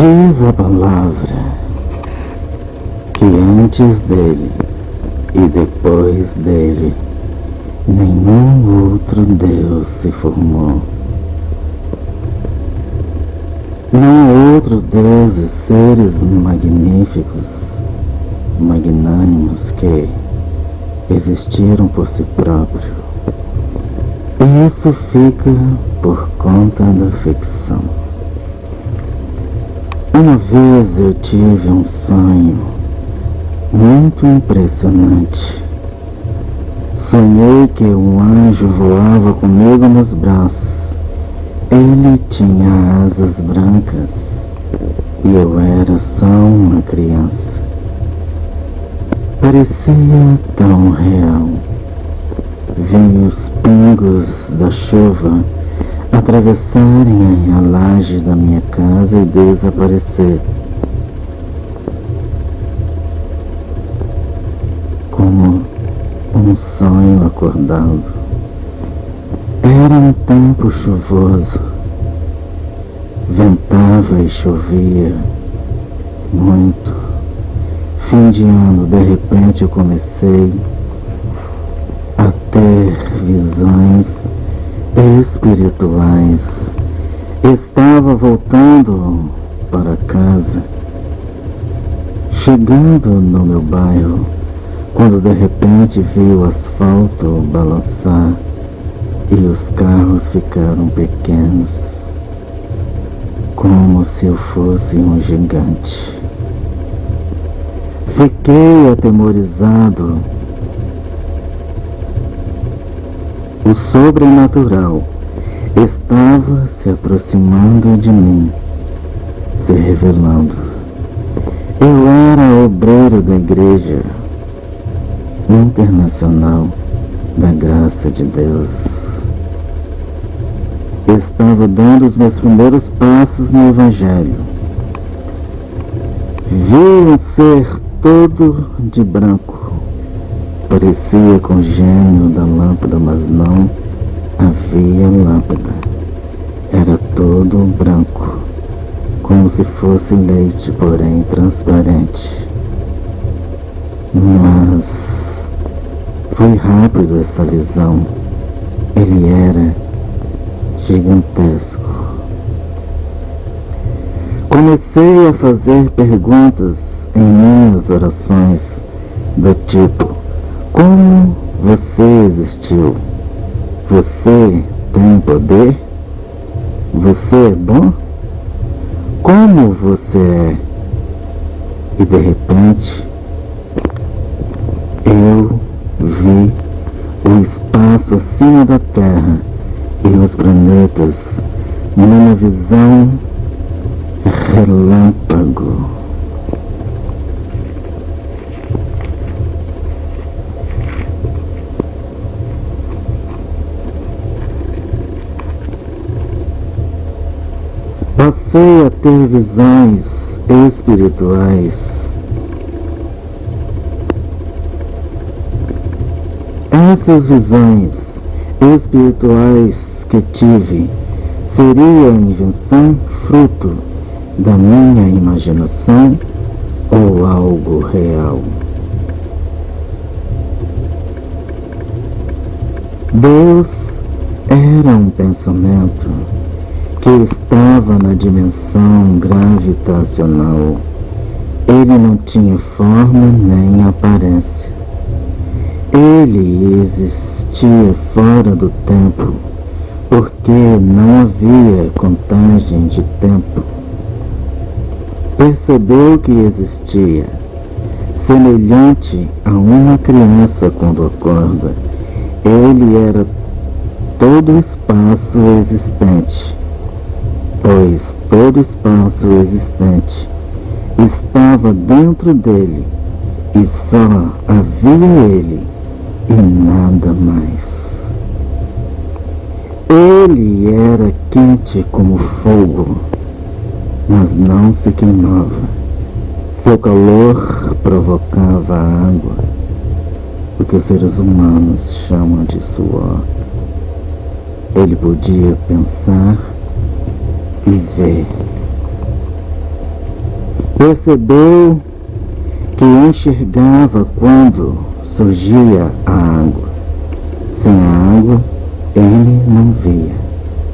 Diz a palavra que antes dele e depois dele nenhum outro Deus se formou. Não há outro Deus e seres magníficos, magnânimos que existiram por si próprio. E isso fica por conta da ficção. Uma vez eu tive um sonho muito impressionante. Sonhei que um anjo voava comigo nos braços. Ele tinha asas brancas e eu era só uma criança. Parecia tão real. Vi os pingos da chuva atravessarem a laje da minha casa e desaparecer. Como um sonho acordado. Era um tempo chuvoso. Ventava e chovia muito. Fim de ano, de repente eu comecei a ter visões espirituais. Estava voltando para casa, chegando no meu bairro, quando de repente vi o asfalto balançar e os carros ficaram pequenos, como se eu fosse um gigante. Fiquei atemorizado. O sobrenatural estava se aproximando de mim, se revelando. Eu era obreiro da Igreja Internacional da Graça de Deus. Estava dando os meus primeiros passos no Evangelho. Vi um ser todo de branco. Parecia com o gênio da lâmpada, mas não havia lâmpada. Era todo branco, como se fosse leite, porém transparente. Mas foi rápido essa visão. Ele era gigantesco. Comecei a fazer perguntas em minhas orações do tipo: como você existiu? Você tem poder? Você é bom? Como você é? E de repente eu vi o espaço acima da Terra e os planetas numa visão relâmpago. Passei a ter visões espirituais. Essas visões espirituais que tive seria invenção, fruto da minha imaginação ou algo real? Deus era um pensamento que estava na dimensão gravitacional. Ele não tinha forma nem aparência. Ele existia fora do tempo, porque não havia contagem de tempo. Percebeu que existia, semelhante a uma criança quando acorda. Ele era todo o espaço existente, pois todo espaço existente estava dentro dele e só havia ele e nada mais. Ele era quente como fogo, mas não se queimava. Seu calor provocava a água, o que os seres humanos chamam de suor. Ele podia pensar e ver. Percebeu que enxergava quando surgia a água. Sem a água, ele não via,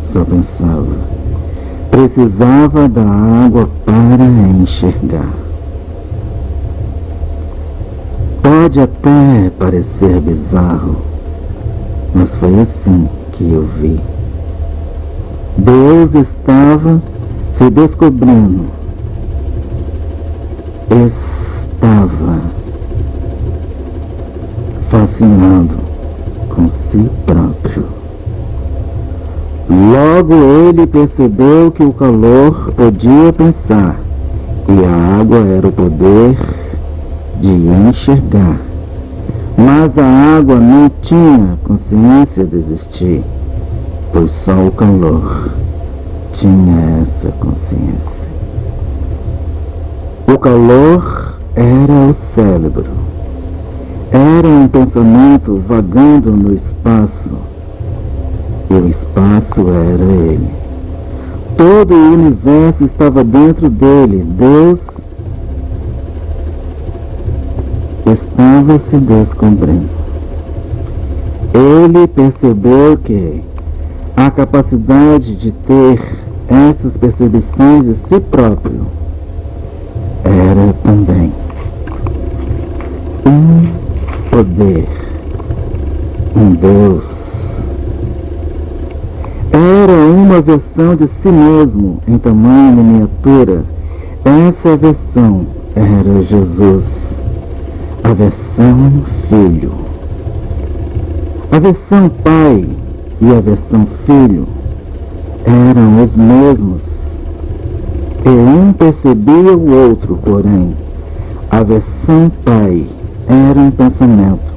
só pensava. Precisava da água para enxergar. Pode até parecer bizarro, mas foi assim que eu vi. Deus estava se descobrindo. Estava fascinado com si próprio. Logo ele percebeu que o calor podia pensar e a água era o poder de enxergar. Mas a água não tinha consciência de existir, pois só o calor tinha essa consciência. O calor era o cérebro. Era um pensamento vagando no espaço. E o espaço era ele. Todo o universo estava dentro dele. Deus estava se descobrindo. Ele percebeu que a capacidade de ter essas percepções de si próprio era também um poder, um Deus. Era uma versão de si mesmo em tamanho miniatura. Essa versão era Jesus, a versão Filho. A versão Pai e a versão Filho eram os mesmos. E um percebia o outro, porém, a versão Pai era um pensamento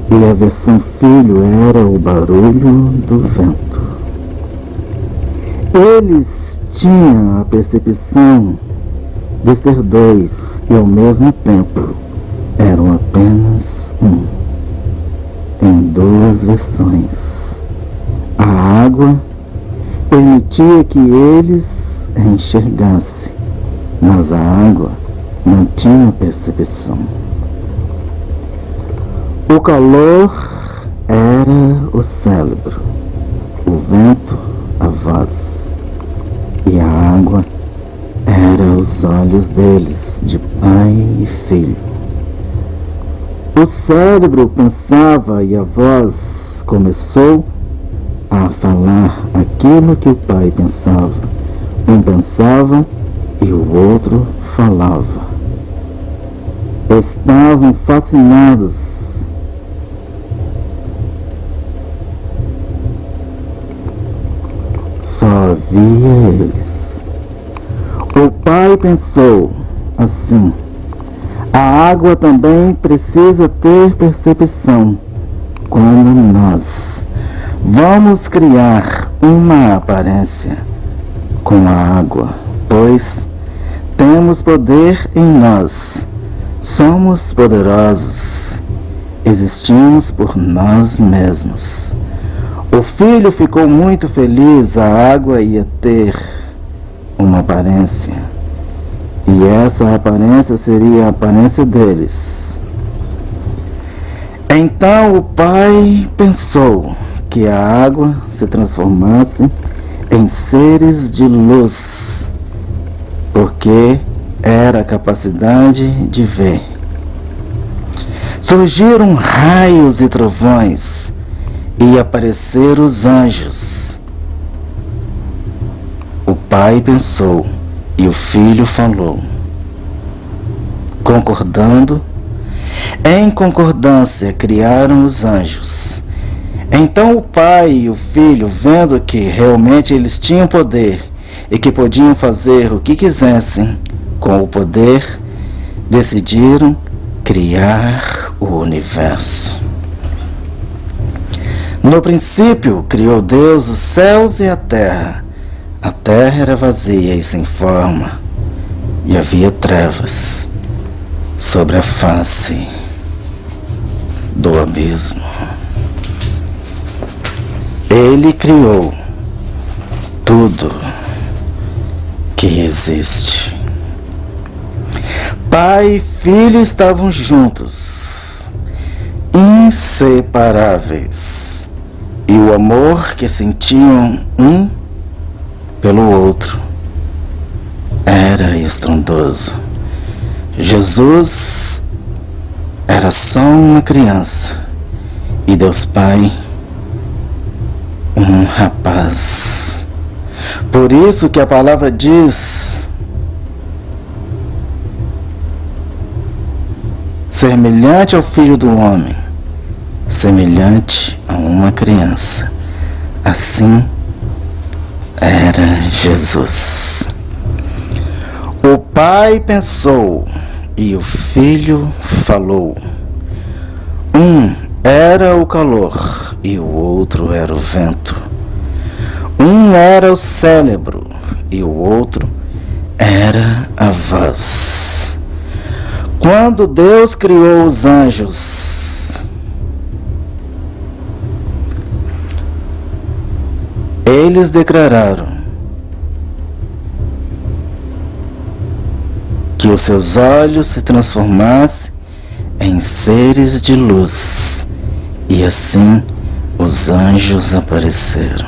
e a versão Filho era o barulho do vento. Eles tinham a percepção de ser dois e ao mesmo tempo eram apenas um, em duas versões. A água permitia que eles enxergassem, mas a água não tinha percepção. O calor era o cérebro, o vento, a voz, e a água era os olhos deles, de pai e filho. O cérebro pensava e a voz começou a falar aquilo que o pai pensava. Um pensava e o outro falava. Estavam fascinados. Só havia eles. O pai pensou assim: a água também precisa ter percepção, como nós. Vamos criar uma aparência com a água, pois temos poder em nós. Somos poderosos. Existimos por nós mesmos. O filho ficou muito feliz. A água ia ter uma aparência. E essa aparência seria a aparência deles. Então o pai pensou que a água se transformasse em seres de luz, porque era a capacidade de ver. Surgiram raios e trovões e apareceram os anjos. O pai pensou e o filho falou. Concordando, em concordância criaram os anjos. Então o pai e o filho, vendo que realmente eles tinham poder e que podiam fazer o que quisessem com o poder, decidiram criar o universo. No princípio, criou Deus os céus e a terra. A terra era vazia e sem forma, e havia trevas sobre a face do abismo. Ele criou tudo que existe. Pai e filho estavam juntos, inseparáveis, e o amor que sentiam um pelo outro era estrondoso. Jesus era só uma criança e Deus Pai um rapaz. Por isso que a palavra diz: semelhante ao Filho do Homem, semelhante a uma criança. Assim era Jesus. O Pai pensou e o Filho falou. Um era o calor e o outro era o vento. Um era o cérebro e o outro era a voz. Quando Deus criou os anjos, eles declararam que os seus olhos se transformassem em seres de luz, e assim os anjos apareceram.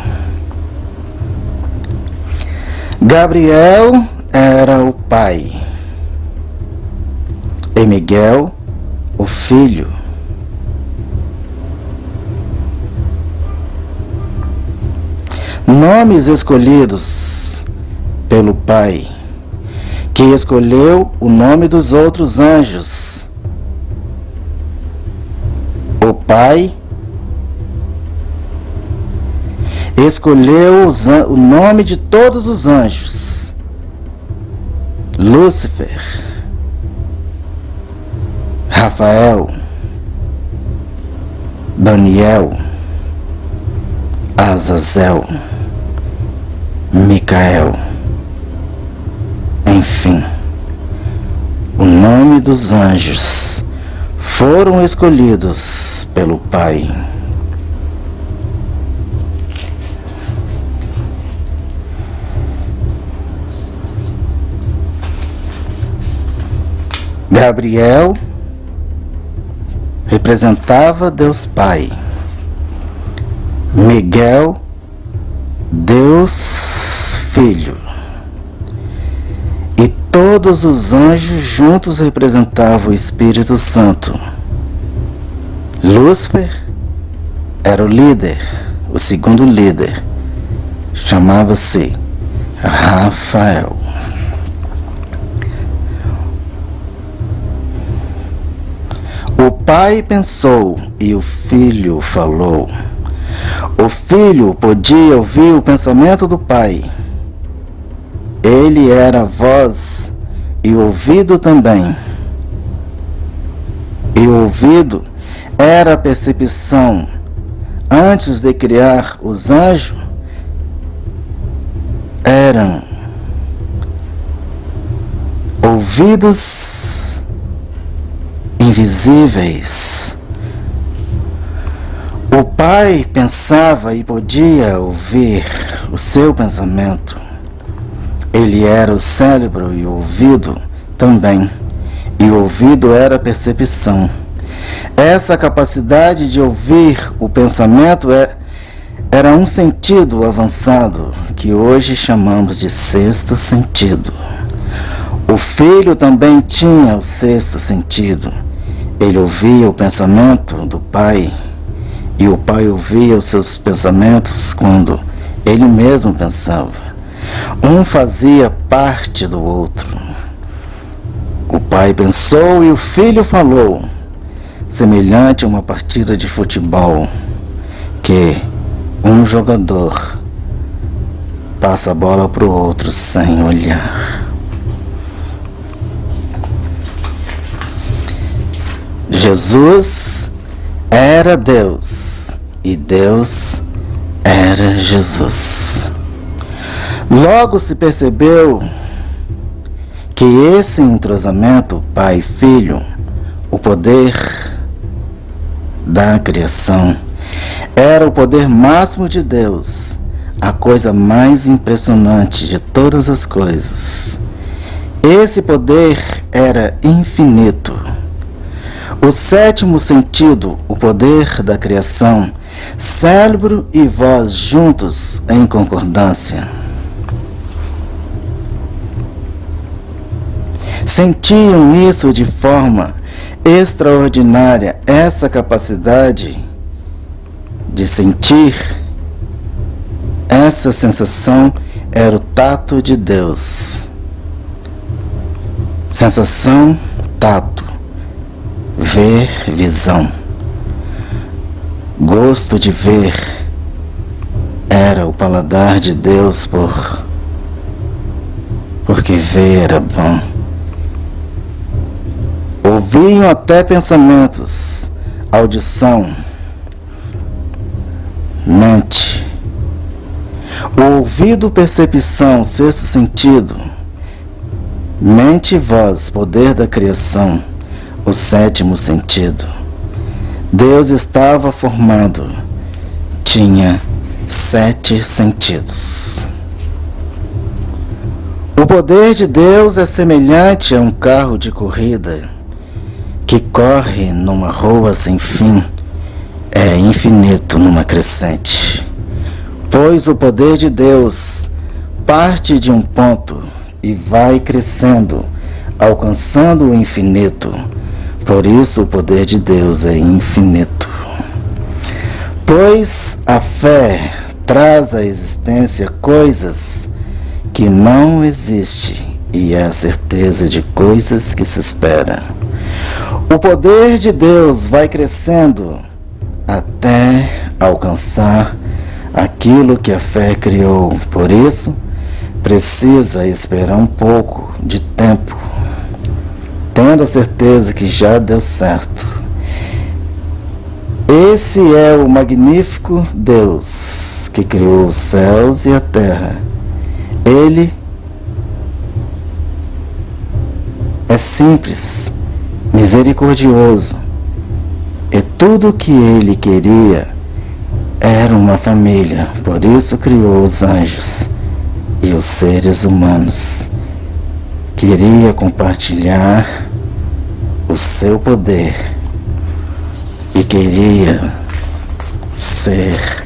Gabriel era o pai e Miguel o filho. Nomes escolhidos pelo Pai, que escolheu o nome dos outros anjos. O Pai escolheu o nome de todos os anjos: Lúcifer, Rafael, Daniel, Azazel, Micael. Enfim, o nome dos anjos foram escolhidos pelo Pai. Gabriel representava Deus Pai. Miguel, Deus Filho. E todos os anjos juntos representavam o Espírito Santo. Lúcifer era o líder, o segundo líder. Chamava-se Rafael. O Pai pensou e o Filho falou. O Filho podia ouvir o pensamento do Pai. Ele era a voz e o ouvido também. E o ouvido era a percepção. Antes de criar os anjos, eram ouvidos invisíveis. O Pai pensava e podia ouvir o seu pensamento. Ele era o cérebro e o ouvido também. E o ouvido era a percepção. Essa capacidade de ouvir o pensamento era um sentido avançado que hoje chamamos de sexto sentido. O Filho também tinha o sexto sentido. Ele ouvia o pensamento do Pai, e o Pai ouvia os seus pensamentos quando ele mesmo pensava. Um fazia parte do outro. O Pai pensou e o Filho falou, semelhante a uma partida de futebol, que um jogador passa a bola para o outro sem olhar. Jesus era Deus e Deus era Jesus. Logo se percebeu que esse entrosamento Pai e Filho, o poder da criação, era o poder máximo de Deus, a coisa mais impressionante de todas as coisas. Esse poder era infinito. O sétimo sentido, o poder da criação, cérebro e voz juntos em concordância. Sentiam isso de forma extraordinária, essa capacidade de sentir, essa sensação era o tato de Deus. Sensação, tato, ver, visão. Gosto de ver era o paladar de Deus porque ver era bom. Ouviam até pensamentos, audição, mente. O ouvido, percepção, sexto sentido, mente e voz, poder da criação, o sétimo sentido. Deus estava formado, tinha 7 sentidos. O poder de Deus é semelhante a um carro de corrida que corre numa rua sem fim, é infinito numa crescente. Pois o poder de Deus parte de um ponto e vai crescendo, alcançando o infinito. Por isso o poder de Deus é infinito. Pois a fé traz à existência coisas que não existem e é a certeza de coisas que se esperam. O poder de Deus vai crescendo até alcançar aquilo que a fé criou. Por isso, precisa esperar um pouco de tempo, tendo a certeza que já deu certo. Esse é o magnífico Deus que criou os céus e a terra. Ele é simples, misericordioso, e tudo o que ele queria era uma família. Por isso criou os anjos e os seres humanos. Queria compartilhar o seu poder e queria ser